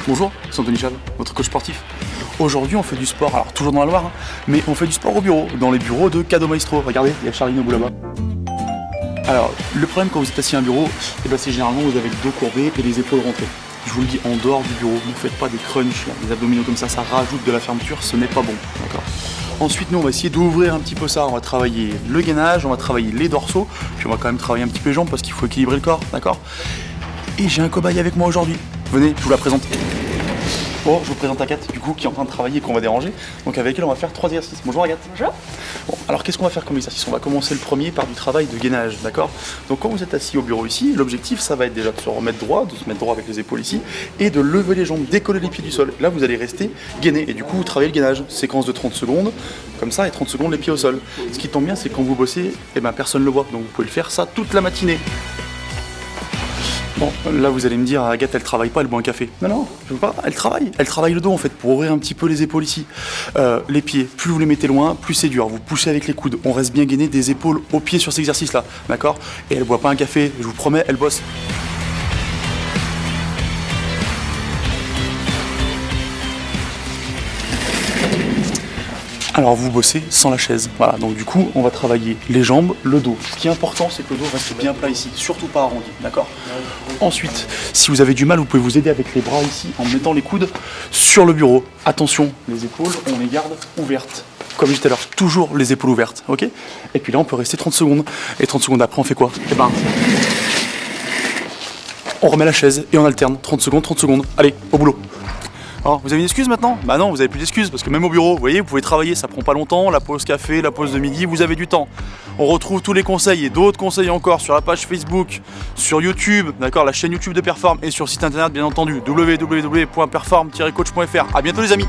Bonjour, c'est Anthony Chave, votre coach sportif. Aujourd'hui on fait du sport, alors toujours dans la Loire, hein, mais on fait du sport au bureau, dans les bureaux de Cadeau Maestro. Regardez, il y a Charline au bout là-bas. Alors, le problème quand vous êtes assis à un bureau, c'est généralement vous avez le dos courbé et les épaules rentrées. Je vous le dis, en dehors du bureau, ne faites pas des crunchs, là, des abdominaux comme ça rajoute de la fermeture, ce n'est pas bon, d'accord. Ensuite, nous, on va essayer d'ouvrir un petit peu ça, on va travailler le gainage, on va travailler les dorsaux, puis on va quand même travailler un petit peu les jambes parce qu'il faut équilibrer le corps, d'accord. Et j'ai un cobaye avec moi aujourd'hui. Venez, je vous la présente. Bon, je vous présente Agathe, du coup, qui est en train de travailler et qu'on va déranger. Donc avec elle, on va faire 3 exercices. Bonjour Agathe. Bonjour. Bon, alors qu'est-ce qu'on va faire comme exercice? On va commencer le premier par du travail de gainage, d'accord? Donc quand vous êtes assis au bureau ici, l'objectif, ça va être déjà de se remettre droit, de se mettre droit avec les épaules ici, et de lever les jambes, décoller les pieds du sol. Là, vous allez rester gainé, et du coup, vous travaillez le gainage. Séquence de 30 secondes, comme ça, et 30 secondes les pieds au sol. Ce qui tombe bien, c'est que quand vous bossez, personne ne le voit. Donc vous pouvez le faire ça toute la matinée. Bon, là vous allez me dire, Agathe elle travaille pas, elle boit un café. Non, je veux pas, elle travaille le dos en fait pour ouvrir un petit peu les épaules ici. Les pieds, plus vous les mettez loin, plus c'est dur, vous poussez avec les coudes, on reste bien gainé des épaules aux pieds sur cet exercice là, d'accord? Et elle boit pas un café, je vous promets, elle bosse. Alors vous bossez sans la chaise, voilà, donc du coup on va travailler les jambes, le dos. Ce qui est important c'est que le dos reste bien plat ici, surtout pas arrondi, d'accord? Ensuite, si vous avez du mal, vous pouvez vous aider avec les bras ici en mettant les coudes sur le bureau. Attention, les épaules, on les garde ouvertes. Comme je disais tout à l'heure, toujours les épaules ouvertes, ok? Et puis là on peut rester 30 secondes. Et 30 secondes après on fait quoi? On remet la chaise et on alterne, 30 secondes, allez, au boulot. Alors, vous avez une excuse maintenant? Bah non, vous avez plus d'excuses parce que même au bureau, vous voyez, vous pouvez travailler, ça prend pas longtemps, la pause café, la pause de midi, vous avez du temps. On retrouve tous les conseils et d'autres conseils encore sur la page Facebook, sur YouTube, d'accord, la chaîne YouTube de Perform et sur le site internet bien entendu www.perform-coach.fr. À bientôt les amis.